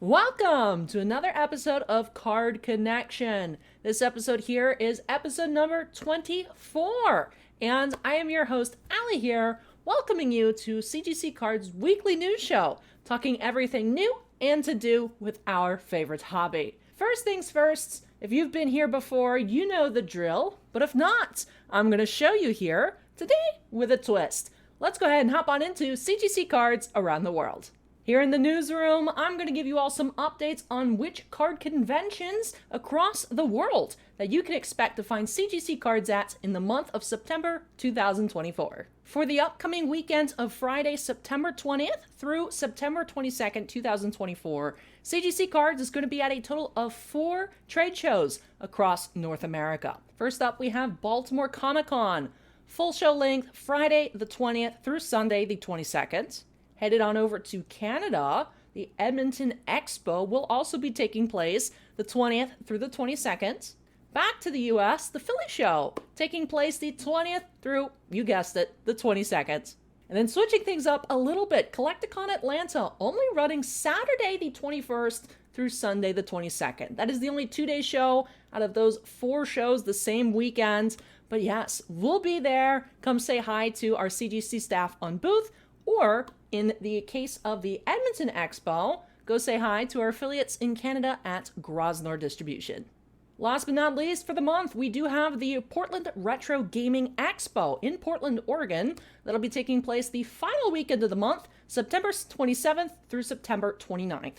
Welcome to another episode of Card Connection. This episode here is episode number 24, and I am your host, Allie here, welcoming you to CGC Cards' weekly news show, talking everything new and to do with our favorite hobby. First things first, if you've been here before, you know the drill, but if not, I'm going to show you here today with a twist. Let's go ahead and hop on into CGC Cards around the world. Here in the newsroom, I'm going to give you all some updates on which card conventions across the world that you can expect to find CGC cards at in the month of September 2024. For the upcoming weekend of Friday, September 20th through September 22nd, 2024, CGC Cards is going to be at a total of 4 trade shows across North America. First up, we have Baltimore Comic-Con. Full show length Friday the 20th through Sunday the 22nd. Headed on over to Canada, the Edmonton Expo will also be taking place the 20th through the 22nd. Back to the US, the Philly Show, taking place the 20th through, you guessed it, the 22nd. And then switching things up a little bit, Collecticon Atlanta only running Saturday the 21st through Sunday the 22nd. That is the only 2-day show out of those 4 shows the same weekend. But yes, we'll be there. Come say hi to our CGC staff on booth, or in the case of the Edmonton Expo, go say hi to our affiliates in Canada at Grosvenor Distribution. Last but not least, for the month, we do have the Portland Retro Gaming Expo in Portland, Oregon. That'll be taking place the final weekend of the month, September 27th through September 29th.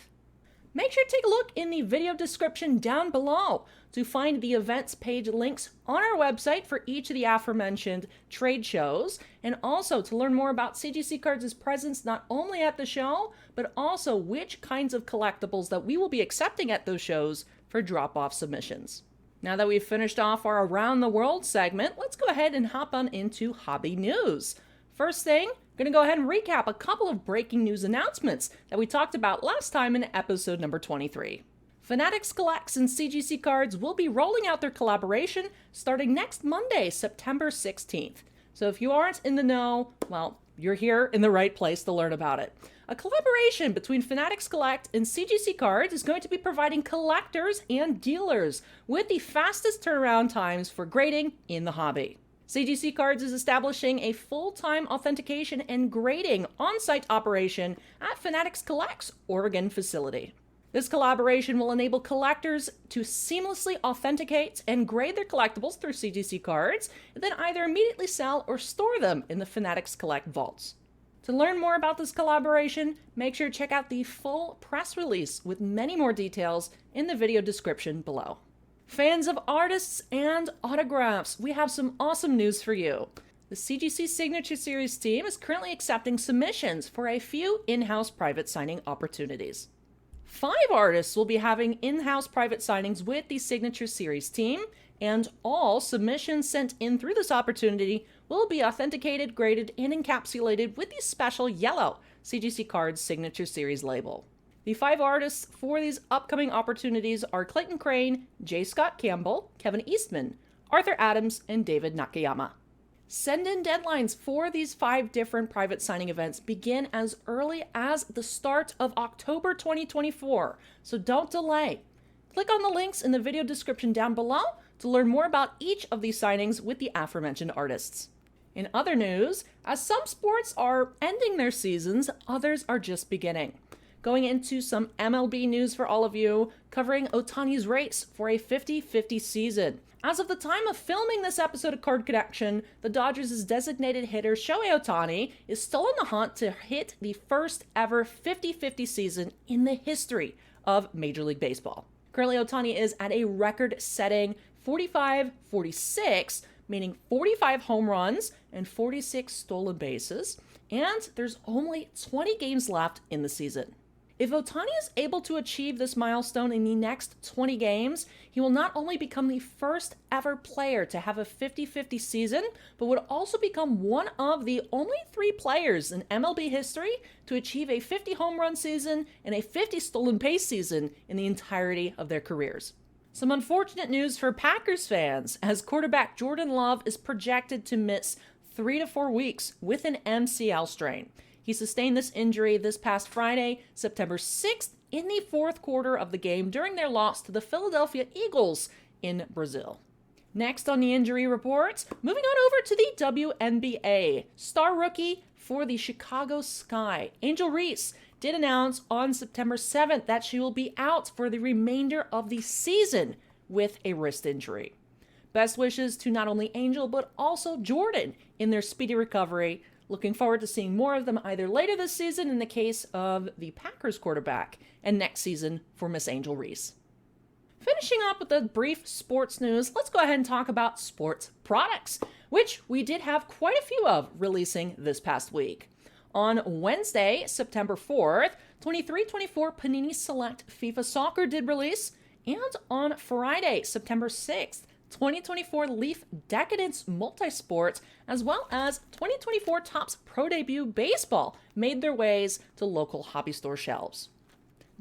Make sure to take a look in the video description down below to find the events page links on our website for each of the aforementioned trade shows, and also to learn more about CGC Cards' presence not only at the show, but also which kinds of collectibles that we will be accepting at those shows for drop-off submissions. Now that we've finished off our Around the World segment, let's go ahead and hop on into hobby news. First thing, I'm going to go ahead and recap a couple of breaking news announcements that we talked about last time in episode number 23. Fanatics Collects and CGC Cards will be rolling out their collaboration starting next Monday, September 16th. So if you aren't in the know, well, you're here in the right place to learn about it. A collaboration between Fanatics Collect and CGC Cards is going to be providing collectors and dealers with the fastest turnaround times for grading in the hobby. CGC Cards is establishing a full-time authentication and grading on-site operation at Fanatics Collect's Oregon facility. This collaboration will enable collectors to seamlessly authenticate and grade their collectibles through CGC Cards, and then either immediately sell or store them in the Fanatics Collect vaults. To learn more about this collaboration, make sure to check out the full press release with many more details in the video description below. Fans of artists and autographs, we have some awesome news for you. The CGC Signature Series team is currently accepting submissions for a few in-house private signing opportunities. 5 artists will be having in-house private signings with the Signature Series team, and all submissions sent in through this opportunity will be authenticated, graded, and encapsulated with the special yellow CGC Cards Signature Series label. The 5 artists for these upcoming opportunities are Clayton Crane, J. Scott Campbell, Kevin Eastman, Arthur Adams, and David Nakayama. Send-in deadlines for these 5 different private signing events begin as early as the start of October 2024, so don't delay. Click on the links in the video description down below to learn more about each of these signings with the aforementioned artists. In other news, as some sports are ending their seasons, others are just beginning. Going into some MLB news for all of you, covering Ohtani's race for a 50-50 season. As of the time of filming this episode of Card Connection, the Dodgers' designated hitter Shohei Ohtani is still in the hunt to hit the first ever 50-50 season in the history of Major League Baseball. Currently, Ohtani is at a record-setting 45-46, meaning 45 home runs and 46 stolen bases, and there's only 20 games left in the season. If Ohtani is able to achieve this milestone in the next 20 games, he will not only become the first ever player to have a 50-50 season, but would also become one of the only 3 players in MLB history to achieve a 50 home run season and a 50 stolen base season in the entirety of their careers. Some unfortunate news for Packers fans, as quarterback Jordan Love is projected to miss 3 to 4 weeks with an MCL strain. He sustained this injury this past Friday, September 6th, in the fourth quarter of the game during their loss to the Philadelphia Eagles in Brazil. Next on the injury report, moving on over to the WNBA. Star rookie for the Chicago Sky, Angel Reese, did announce on September 7th that she will be out for the remainder of the season with a wrist injury. Best wishes to not only Angel, but also Jordan in their speedy recovery. Looking forward to seeing more of them either later this season in the case of the Packers quarterback, and next season for Miss Angel Reese. Finishing up with the brief sports news, let's go ahead and talk about sports products, which we did have quite a few of releasing this past week. On Wednesday, September 4th, 23-24 Panini Select FIFA Soccer did release, and on Friday, September 6th, 2024 Leaf Decadence Multisport, as well as 2024 Topps Pro Debut Baseball made their ways to local hobby store shelves.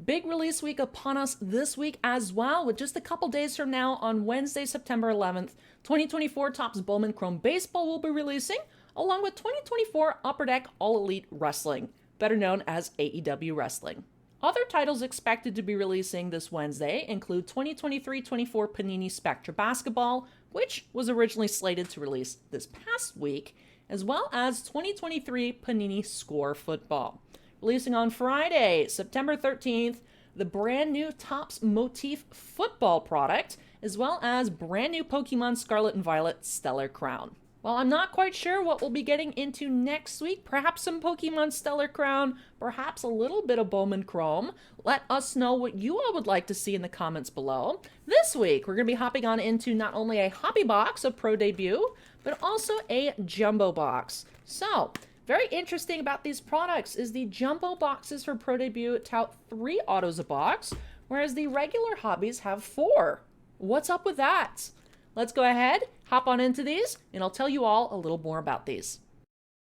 Big release week upon us this week as well, with just a couple days from now on Wednesday, September 11th, 2024 Topps Bowman Chrome Baseball will be releasing, along with 2024 Upper Deck All Elite Wrestling, better known as AEW Wrestling. Other titles expected to be releasing this Wednesday include 2023-24 Panini Spectra Basketball, which was originally slated to release this past week, as well as 2023 Panini Score Football. Releasing on Friday, September 13th, the brand new Topps Motif Football product, as well as brand new Pokemon Scarlet and Violet Stellar Crown. Well, I'm not quite sure what we'll be getting into next week. Perhaps some Pokemon Stellar Crown, perhaps a little bit of Bowman Chrome. Let us know what you all would like to see in the comments below. This week, we're going to be hopping on into not only a hobby box of Pro Debut, but also a jumbo box. So, very interesting about these products is the jumbo boxes for Pro Debut tout 3 autos a box, whereas the regular hobbies have 4. What's up with that? Let's go ahead, hop on into these, and I'll tell you all a little more about these.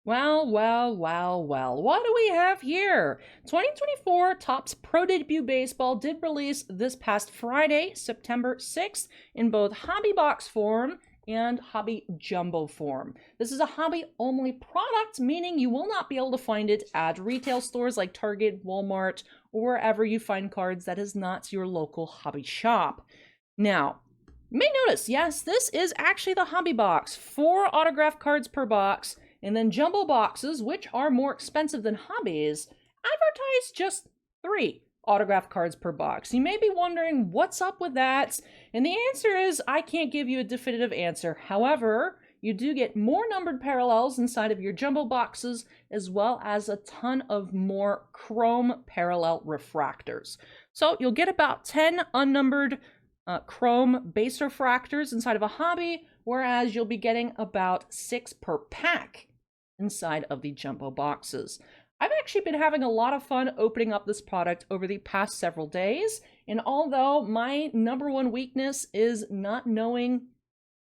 Well, what do we have here? 2024 Topps Pro Debut Baseball did release this past Friday, September 6th, in both hobby box form and hobby jumbo form. This is a hobby-only product, meaning you will not be able to find it at retail stores like Target, Walmart, or wherever you find cards that is not your local hobby shop. Now, you may notice, yes, this is actually the hobby box. 4 autographed cards per box, and then jumbo boxes, which are more expensive than hobbies, advertise just 3 autographed cards per box. You may be wondering, what's up with that? And the answer is, I can't give you a definitive answer. However, you do get more numbered parallels inside of your jumbo boxes, as well as a ton of more chrome parallel refractors. So you'll get about 10 unnumbered chrome base refractors inside of a hobby, whereas you'll be getting about 6 per pack inside of the jumbo boxes. I've actually been having a lot of fun opening up this product over the past several days, and although my number one weakness is not knowing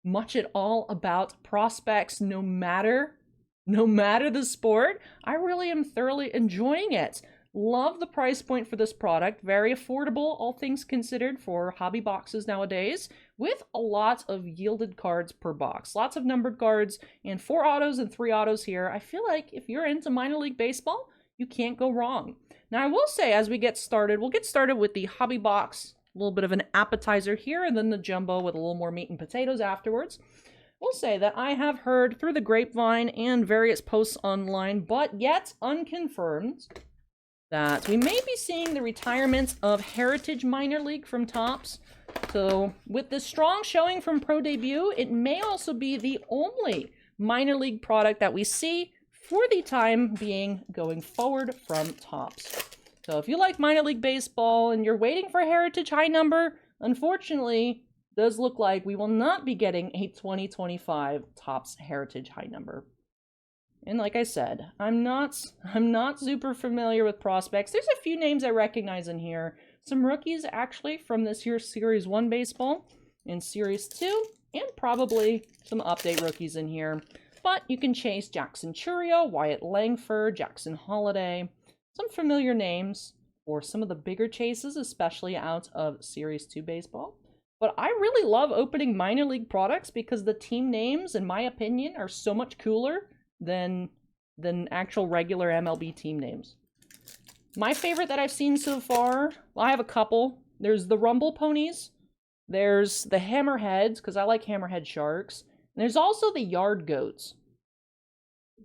much at all about prospects, no matter the sport, I really am thoroughly enjoying it. Love the price point for this product. Very affordable, all things considered, for hobby boxes nowadays, with a lot of yielded cards per box. Lots of numbered cards, and 4 autos and 3 autos here. I feel like if you're into minor league baseball, you can't go wrong. Now, I will say, as we get started, we'll get started with the hobby box, a little bit of an appetizer here, and then the jumbo with a little more meat and potatoes afterwards. We'll say that I have heard through the grapevine and various posts online, but yet unconfirmed, that we may be seeing the retirement of Heritage Minor League from Topps. So with this strong showing from Pro Debut, it may also be the only minor league product that we see for the time being going forward from Topps. So if you like minor league baseball and you're waiting for Heritage High Number, unfortunately, it does look like we will not be getting a 2025 Topps Heritage High Number. And like I said, I'm not super familiar with prospects. There's a few names I recognize in here. Some rookies actually from this year's Series 1 baseball and Series 2, and probably some update rookies in here. But you can chase Jackson Churio, Wyatt Langford, Jackson Holiday, some familiar names for some of the bigger chases, especially out of Series 2 baseball. But I really love opening minor league products because the team names, in my opinion, are so much cooler than actual regular MLB team names. My favorite that I've seen so far, well, I have a couple. There's the Rumble Ponies. There's the Hammerheads, because I like Hammerhead Sharks. And there's also the Yard Goats.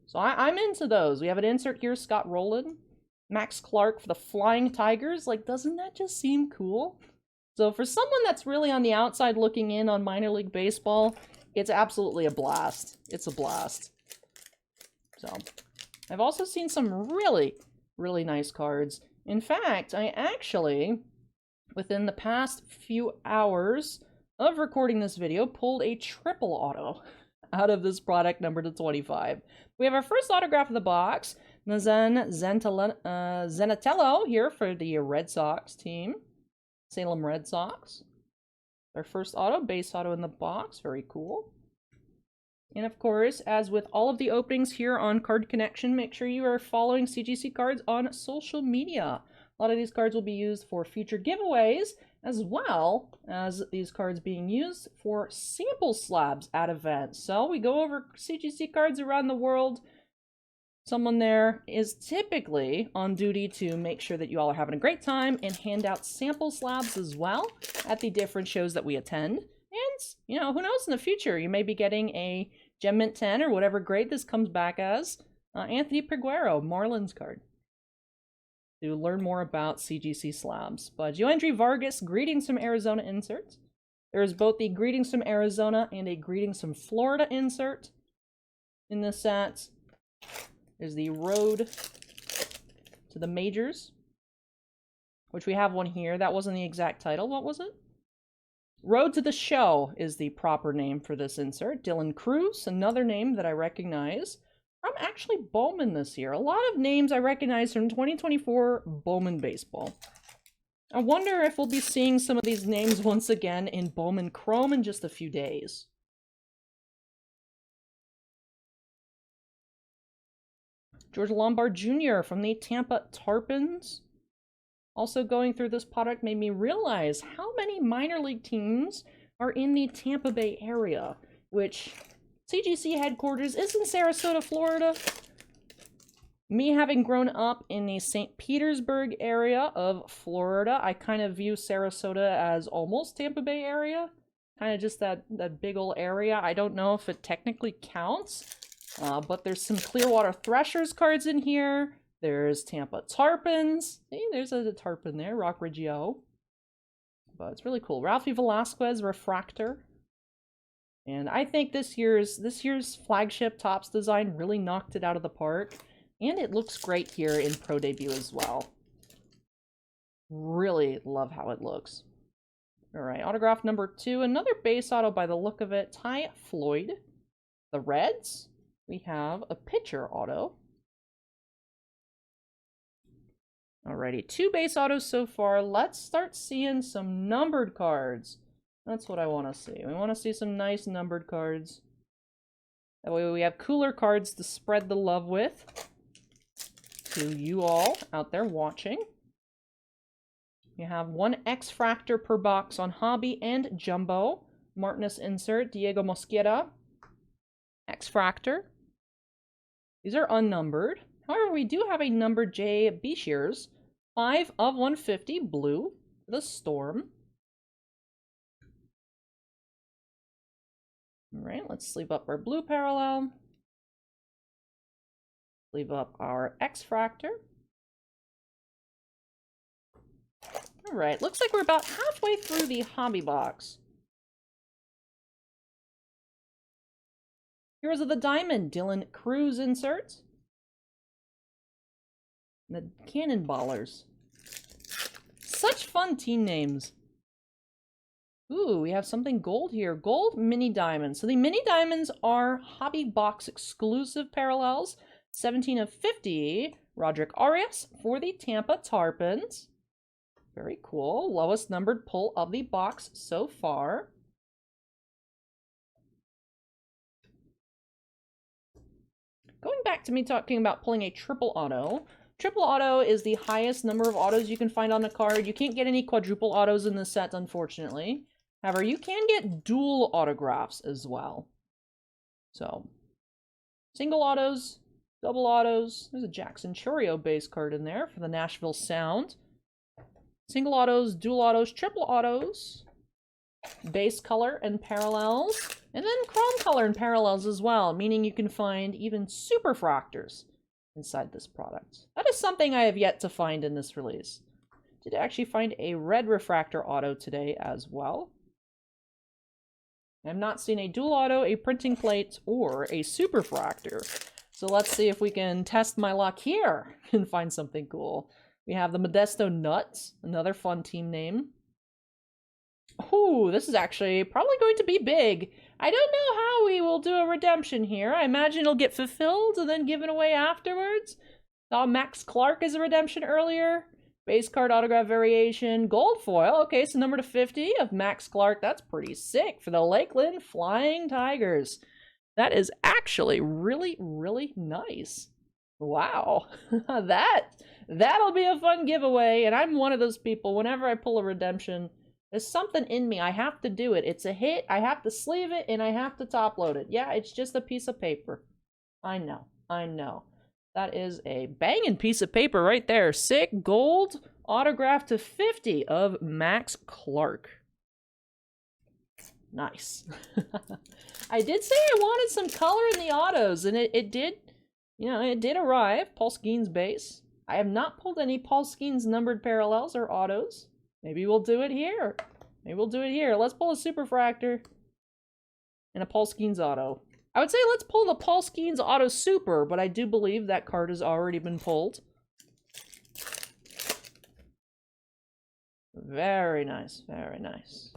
So I'm into those. We have an insert here, Scott Rowland. Max Clark for the Flying Tigers. Like, doesn't that just seem cool? So for someone that's really on the outside looking in on minor league baseball, it's absolutely a blast. It's a blast. So I've also seen some really, really nice cards. In fact, I actually, within the past few hours of recording this video, pulled a triple auto out of this product number to 25. We have our first autograph of the box, Nazen Zenatello here for the Red Sox team. Salem Red Sox. Our first auto, base auto in the box. Very cool. And of course, as with all of the openings here on Card Connection, make sure you are following CGC Cards on social media. A lot of these cards will be used for future giveaways, as well as these cards being used for sample slabs at events. So we go over CGC cards around the world. Someone there is typically on duty to make sure that you all are having a great time and hand out sample slabs as well at the different shows that we attend. And, you know, who knows, in the future, you may be getting a Gem Mint 10 or whatever grade this comes back as. Anthony Peguero, Marlins card. To learn more about CGC slabs. But Joandri Vargas, Greetings from Arizona insert. There is both the Greetings from Arizona and a Greetings from Florida insert in this set. There's the Road to the Majors, which we have one here. That wasn't the exact title. What was it? Road to the Show is the proper name for this insert. Dylan Cruz, another name that I recognize from actually Bowman this year. A lot of names I recognize from 2024 Bowman baseball. I wonder if we'll be seeing some of these names once again in Bowman Chrome in just a few days. George Lombard Jr. from the Tampa Tarpons. Also going through this product made me realize how many minor league teams are in the Tampa Bay area, which CGC headquarters is in Sarasota, Florida. Me having grown up in the St. Petersburg area of Florida, I kind of view Sarasota as almost Tampa Bay area. Kind of just that big old area. I don't know if it technically counts. But there's some Clearwater Threshers cards in here. There's Tampa Tarpons. See, there's a Tarpon there, Rock Reggio. But it's really cool. Ralphie Velasquez Refractor. And I think this year's flagship Topps design really knocked it out of the park. And it looks great here in Pro Debut as well. Really love how it looks. Alright, autograph number 2. Another base auto by the look of it. Ty Floyd. The Reds. We have a pitcher auto. Alrighty, 2 base autos so far. Let's start seeing some numbered cards. That's what I want to see. We want to see some nice numbered cards. That way we have cooler cards to spread the love with to you all out there watching. You have 1 X-Fractor per box on Hobby and Jumbo. Martinez insert, Diego Mosquera. X-Fractor. These are unnumbered. However, we do have a numbered J. Beshears, 5 of 150, blue, the Storm. Alright, let's sleeve up our blue parallel. Sleeve up our X-Fractor. Alright, looks like we're about halfway through the hobby box. Heroes of the Diamond, Dylan Cruz insert. The Cannonballers. Such fun team names. Ooh, we have something gold here. Gold mini diamonds. So the mini diamonds are hobby box exclusive parallels. 17 of 50. Roderick Arias for the Tampa Tarpons. Very cool. Lowest numbered pull of the box so far. Going back to me talking about pulling a triple auto. Triple auto is the highest number of autos you can find on a card. You can't get any quadruple autos in this set, unfortunately. However, you can get dual autographs as well. So, single autos, Double autos. There's a Jackson Chorio base card in there for the Nashville Sound. Single autos, dual autos, triple autos. Base color and parallels. And then chrome color and parallels as well, meaning you can find even super fractors inside this product. That is something I have yet to find in this release. Did actually find a red refractor auto today as well. I've not seen a dual auto, a printing plate, or a superfractor. So let's see if we can test my luck here and find something cool. We have the Modesto Nuts, another fun team name. Ooh, this is actually probably going to be big. I don't know how we will do a redemption here. I imagine it'll get fulfilled and then given away afterwards. Saw Max Clark as a redemption earlier. Base card autograph variation, gold foil. Okay, so number to 50 of Max Clark. That's pretty sick for the Lakeland Flying Tigers. That is actually really, really nice. Wow. That'll be a fun giveaway. And I'm one of those people, whenever I pull a redemption, there's something in me. I have to do it. It's a hit. I have to sleeve it, and I have to top load it. Yeah, it's just a piece of paper. I know. I know. That is a banging piece of paper right there. Sick gold autograph to 50 of Max Clark. Nice. I did say I wanted some color in the autos, and it did, it did arrive. Paul Skeens base. I have not pulled any Paul Skeens numbered parallels or autos. Maybe we'll do it here. Maybe we'll do it here. Let's pull a Superfractor and a Paul Skeens auto. I would say let's pull the Paul Skeens Auto Super, but I do believe that card has already been pulled. Very nice, very nice.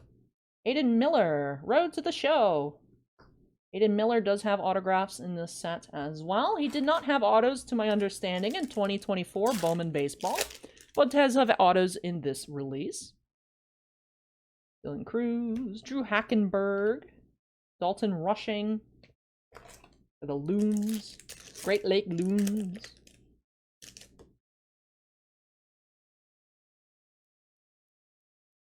Aiden Miller, Road to the Show. Aiden Miller does have autographs in this set as well. He did not have autos, to my understanding, in 2024 Bowman Baseball, but does have autos in this release. Dylan Cruz, Drew Hackenberg, Dalton Rushing, for the Loons, Great Lake Loons.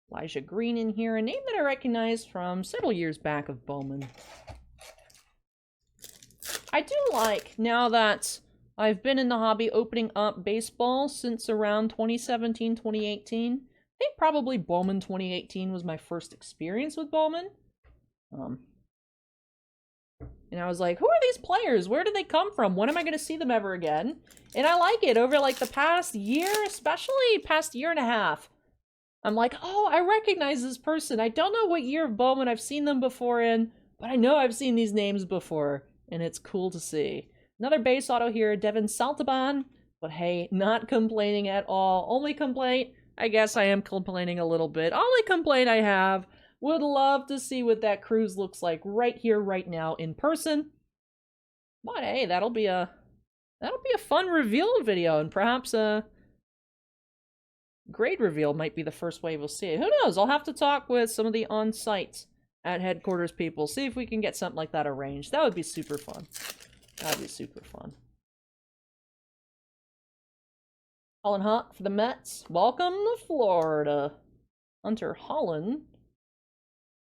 Elijah Green in here, a name that I recognize from several years back of Bowman. I do like, now that I've been in the hobby opening up baseball since around 2017, 2018. I think probably Bowman 2018 was my first experience with Bowman. And I was like, who are these players? Where did they come from? When am I going to see them ever again? And I like it. Over like the past year, especially past year and a half, I'm like, oh, I recognize this person. I don't know what year of Bowman I've seen them before in, but I know I've seen these names before, and it's cool to see. Another base auto here, Devin Saltaban, but hey, not complaining at all. Only complaint, I guess I am complaining a little bit. Only complaint I have, would love to see what that cruise looks like right here, right now, in person. But hey, that'll be a fun reveal video, and perhaps a grade reveal might be the first way we'll see it. Who knows? I'll have to talk with some of the on-site at headquarters people, see if we can get something like that arranged. That would be super fun. That'd be super fun. Holland Hunt for the Mets. Welcome to Florida. Hunter Holland.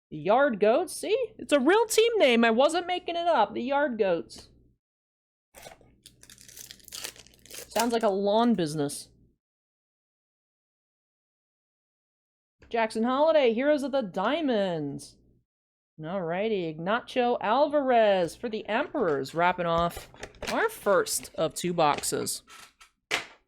The Yard Goats. See? It's a real team name. I wasn't making it up. The Yard Goats. Sounds like a lawn business. Jackson Holiday. Heroes of the Diamonds. Alrighty. Ignacio Alvarez for the Emperors. Wrapping off our first of 2 boxes.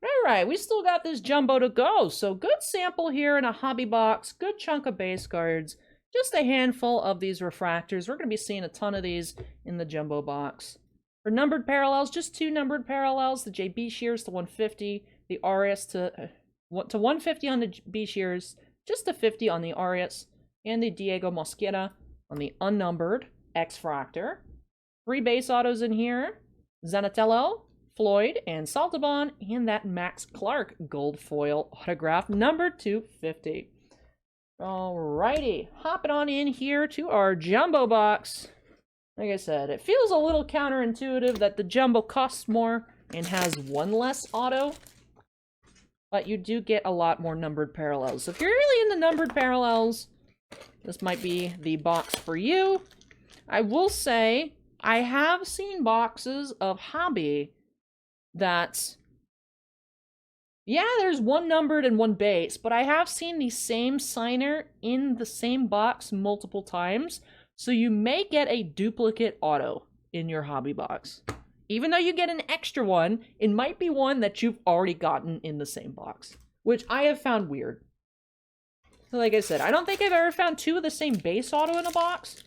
Alright, we still got this jumbo to go. So good sample here in a hobby box. Good chunk of base cards. Just a handful of these refractors. We're going to be seeing a ton of these in the jumbo box. For numbered parallels, just 2 numbered parallels. The JB Shears to 150. The Arias to 150 on the B Shears. Just to 50 on the Arias. And the Diego Mosquera on the unnumbered X-Fractor. 3 base autos in here. Zanatello, Floyd, and Saltaban. And that Max Clark gold foil autograph number 250. Alrighty, hopping on in here to our jumbo box. Like I said, it feels a little counterintuitive that the jumbo costs more and has 1 less auto, but you do get a lot more numbered parallels. So if you're really into numbered parallels, this might be the box for you. I will say, I have seen boxes of hobby that, yeah, there's one numbered and one base, but I have seen the same signer in the same box multiple times, so you may get a duplicate auto in your hobby box. Even though you get an extra one, it might be one that you've already gotten in the same box, which I have found weird. So like I said, I don't think I've ever found 2 of the same base auto in a box,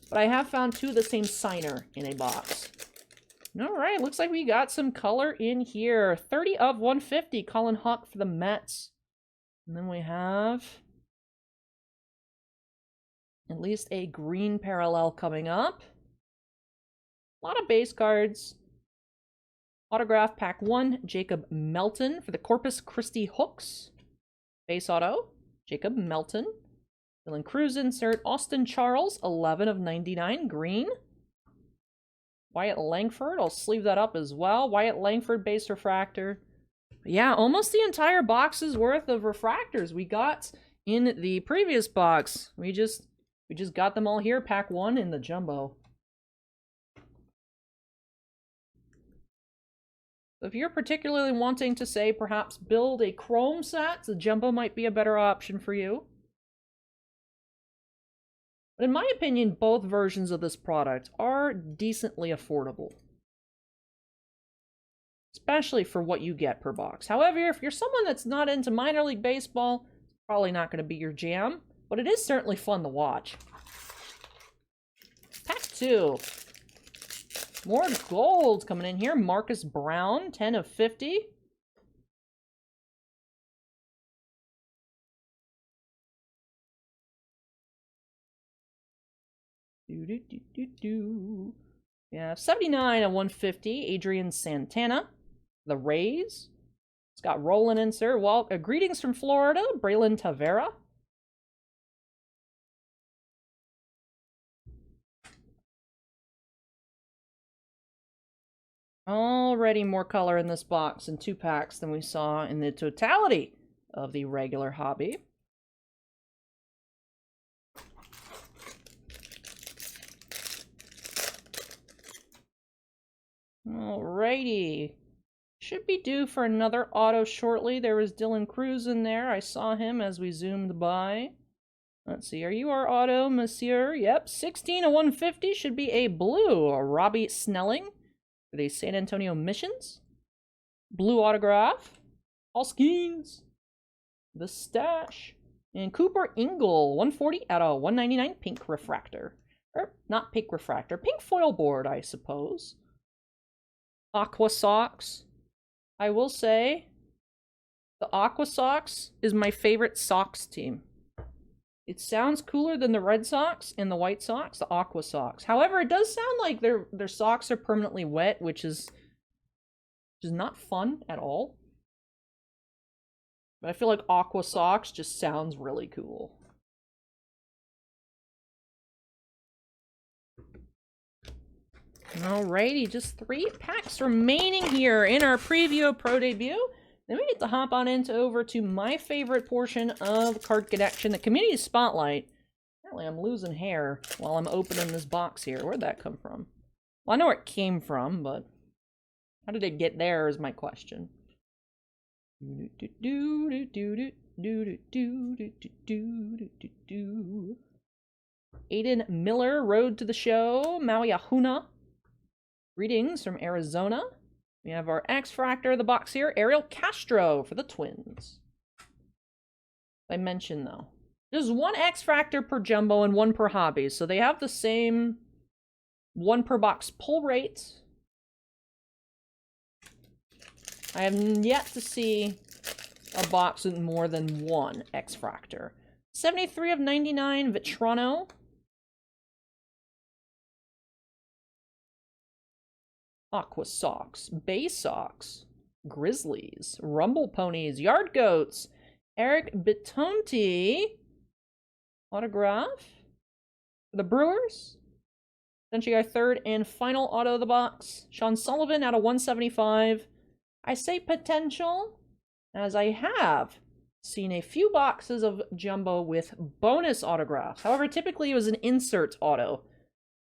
but I have found 2 of the same signer in a box. All right, looks like we got some color in here. 30 of 150, Colin Hawk for the Mets. And then we have at least a green parallel coming up. A lot of base cards. Autograph pack 1, Jacob Melton for the Corpus Christi Hooks. Base auto, Jacob Melton. Dylan Cruz insert, Austin Charles, 11 of 99, green. Wyatt Langford, I'll sleeve that up as well. Wyatt Langford, base refractor. But yeah, almost the entire box's worth of refractors we got in the previous box. We just got them all here, pack 1 in the jumbo. So if you're particularly wanting to, say, perhaps build a chrome set, the jumbo might be a better option for you. But in my opinion, both versions of this product are decently affordable. Especially for what you get per box. However, if you're someone that's not into minor league baseball, it's probably not going to be your jam. But it is certainly fun to watch. Pack 2. More gold coming in here. Marcus Brown, 10 of 50. Yeah, 79 of 150. Adrian Santana, the Rays. Scott Rowland insert. Well, greetings from Florida. Braylon Tavera. Already more color in this box in 2 packs than we saw in the totality of the regular hobby. Alrighty. Should be due for another auto shortly. There was Dylan Cruz in there. I saw him as we zoomed by. Let's see. Are you our auto, monsieur? Yep. 16 of 150 should be a blue. Robbie Snelling for the San Antonio Missions. Blue autograph. Paul Skeens. The Stash. And Cooper Ingle. 140 out of 199. Pink refractor. Or, not pink refractor. Pink foil board, I suppose. Aqua Sox. I will say, the Aqua Sox is my favorite Sox team. It sounds cooler than the Red Sox and the White Sox, the Aqua Sox. However, it does sound like their socks are permanently wet, which is not fun at all. But I feel like Aqua Sox just sounds really cool. Alrighty, just 3 packs remaining here in our preview of Pro Debut. Then we get to hop on over to my favorite portion of Card Connection, the Community Spotlight. Apparently I'm losing hair while I'm opening this box here. Where'd that come from? Well, I know where it came from, but how did it get there is my question. Aiden Miller, Road to the Show, Maui Ahuna. Greetings from Arizona. We have our X-Fractor of the box here, Ariel Castro for the Twins. I mentioned, though, there's 1 X-Fractor per jumbo and 1 per hobby, so they have the same 1 per box pull rate. I have yet to see a box with more than 1 X-Fractor. 73 of 99, Vitrano. Aqua Sox, Bay Sox, Grizzlies, Rumble Ponies, Yard Goats, Eric Bitonti, autograph for the Brewers. Essentially our 3rd and final auto of the box. Sean Sullivan out of 175. I say potential, as I have seen a few boxes of jumbo with bonus autographs. However, typically it was an insert auto.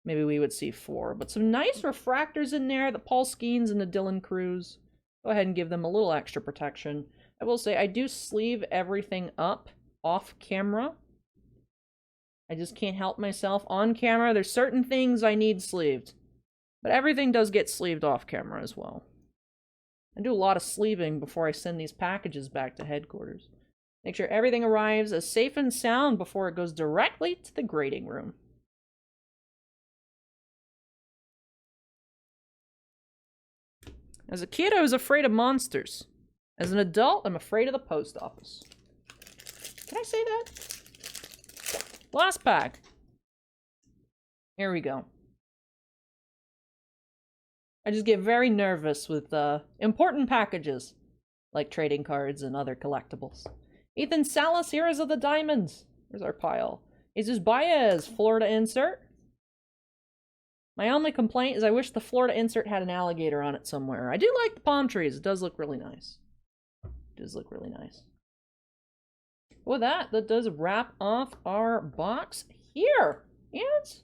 Maybe we would see 4. But some nice refractors in there. The Paul Skeens and the Dylan Cruz. Go ahead and give them a little extra protection. I will say I do sleeve everything up off camera. I just can't help myself. On camera, there's certain things I need sleeved. But everything does get sleeved off camera as well. I do a lot of sleeving before I send these packages back to headquarters. Make sure everything arrives as safe and sound before it goes directly to the grading room. As a kid, I was afraid of monsters. As an adult, I'm afraid of the post office. Can I say that? Last pack. Here we go. I just get very nervous with important packages, like trading cards and other collectibles. Ethan Salas, Heroes of the Diamonds. There's our pile. Jesus Baez, Florida insert. My only complaint is I wish the Florida insert had an alligator on it somewhere. I do like the palm trees. It does look really nice. It does look really nice. With that does wrap off our box here. And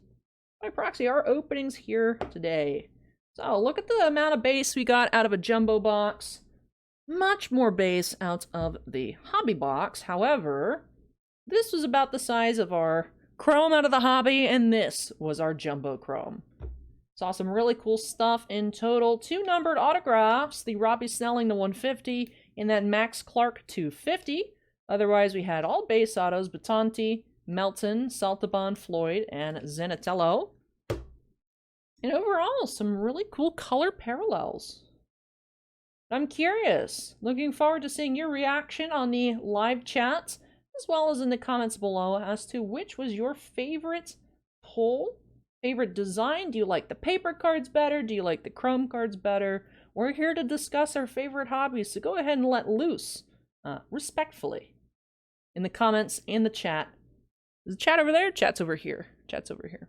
by proxy, our openings here today. So look at the amount of base we got out of a jumbo box. Much more base out of the hobby box. However, this was about the size of our chrome out of the hobby, and this was our jumbo chrome. Saw some really cool stuff in total. 2 numbered autographs, the Robbie Snelling to 150 and that Max Clark 250. Otherwise, we had all base autos: Batanti, Melton, Saltaban, Floyd, and Zenatello. And overall, some really cool color parallels. I'm curious. Looking forward to seeing your reaction on the live chat, as well as in the comments below, as to which was your favorite pull, favorite design. Do you like the paper cards better? Do you like the chrome cards better? We're here to discuss our favorite hobbies, so go ahead and let loose, respectfully, in the comments and the chat. Is the chat over there? Chat's over here. Chat's over here.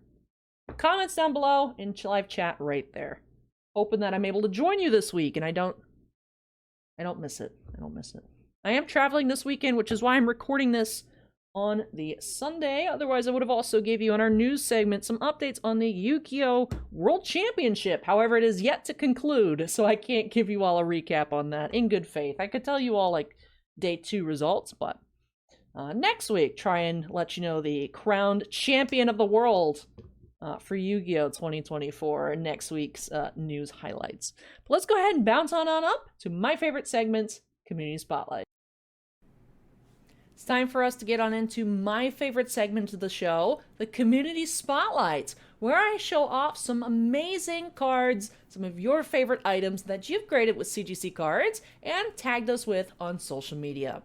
Comments down below and live chat right there. Hoping that I'm able to join you this week, and I don't miss it. I don't miss it. I am traveling this weekend, which is why I'm recording this on the Sunday. Otherwise, I would have also gave you on our news segment some updates on the Yu-Gi-Oh! World Championship. However, it is yet to conclude, so I can't give you all a recap on that in good faith. I could tell you all, like, day 2 results, but next week, try and let you know the crowned champion of the world for Yu-Gi-Oh! 2024 and next week's news highlights. But let's go ahead and bounce on up to my favorite segment, Community Spotlight. It's time for us to get on into my favorite segment of the show, the Community Spotlight, where I show off some amazing cards, some of your favorite items that you've graded with CGC Cards and tagged us with on social media.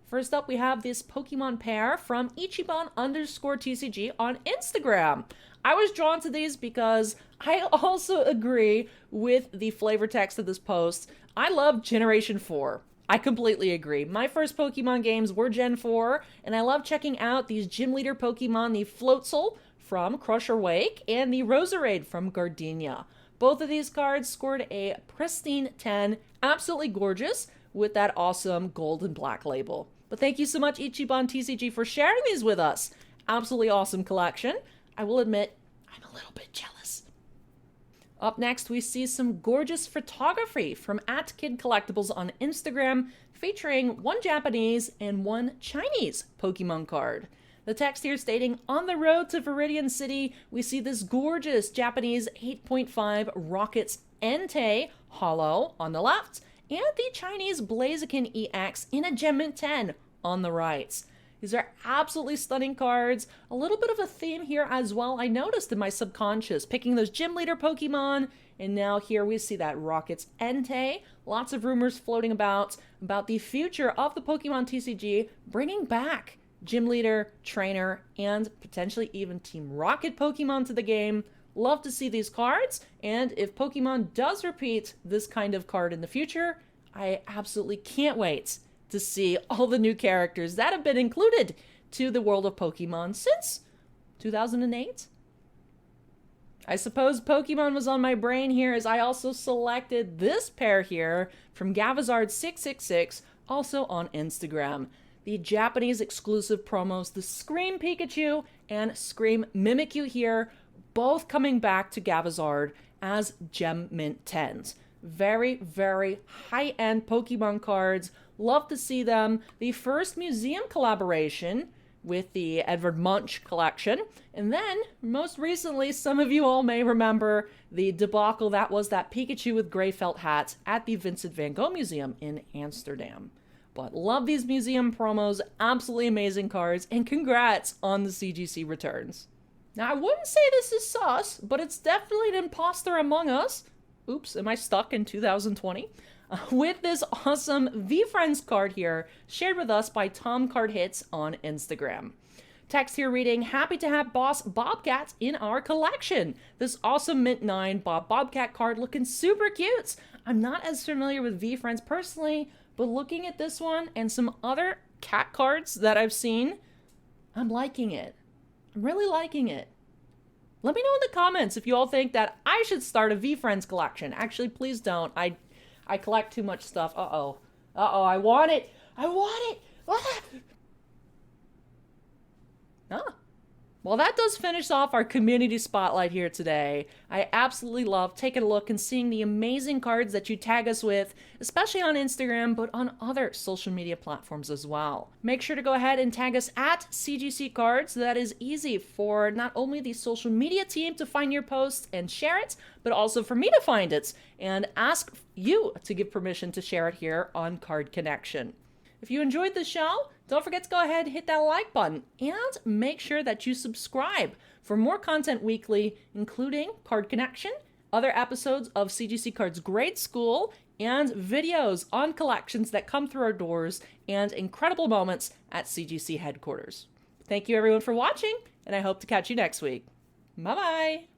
First up, we have this Pokemon pair from Ichiban_TCG on Instagram. I was drawn to these because I also agree with the flavor text of this post. I love Generation 4. I completely agree. My first Pokemon games were Gen 4, and I love checking out these gym leader Pokemon, the Floatzel from Crusher Wake and the Roserade from Gardenia. Both of these cards scored a pristine 10, absolutely gorgeous, with that awesome gold and black label. But thank you so much, Ichiban TCG, for sharing these with us. Absolutely awesome collection. I will admit, I'm a little bit jealous. Up next, we see some gorgeous photography from @KidCollectibles on Instagram, featuring 1 Japanese and 1 Chinese Pokemon card. The text here stating, "On the road to Viridian City, we see this gorgeous Japanese 8.5 Rockets Entei holo on the left, and the Chinese Blaziken EX in a Gem Mint 10 on the right." These are absolutely stunning cards. A little bit of a theme here as well, I noticed in my subconscious, picking those gym leader Pokemon, and now here we see that Rockets Entei. Lots of rumors floating about the future of the Pokemon TCG, bringing back gym leader, trainer, and potentially even Team Rocket Pokemon to the game. Love to see these cards, and if Pokemon does repeat this kind of card in the future, I absolutely can't wait to see all the new characters that have been included to the world of Pokemon since 2008. I suppose Pokemon was on my brain here as I also selected this pair here from Gavazard666, also on Instagram. The Japanese exclusive promos, the Scream Pikachu and Scream Mimikyu here, both coming back to Gavazard as Gem Mint 10s. Very, very high-end Pokemon cards. Love to see them. The first museum collaboration with the Edvard Munch collection. And then, most recently, some of you all may remember the debacle that was that Pikachu with gray felt hat at the Vincent van Gogh Museum in Amsterdam. But love these museum promos, absolutely amazing cards, and congrats on the CGC returns. Now, I wouldn't say this is sus, but it's definitely an imposter among us. Oops, am I stuck in 2020? With this awesome V-Friends card here, shared with us by Tom Card Hits on Instagram. Text here reading, happy to have Boss Bobcat in our collection. This awesome Mint 9 Bobcat card looking super cute. I'm not as familiar with V-Friends personally, but looking at this one and some other cat cards that I've seen, I'm liking it. I'm really liking it. Let me know in the comments if you all think that I should start a V-Friends collection. Actually, please don't. I collect too much stuff. Uh-oh. Uh-oh, I want it. I want it. Ah. Ah. Well, that does finish off our community spotlight here today. I absolutely love taking a look and seeing the amazing cards that you tag us with, especially on Instagram, but on other social media platforms as well. Make sure to go ahead and tag us at CGC Cards. That is easy for not only the social media team to find your post and share it, but also for me to find it and ask you to give permission to share it here on Card Connection. If you enjoyed the show, don't forget to go ahead and hit that like button and make sure that you subscribe for more content weekly, including Card Connection, other episodes of CGC Cards Grade School, and videos on collections that come through our doors and incredible moments at CGC headquarters. Thank you everyone for watching, and I hope to catch you next week. Bye-bye!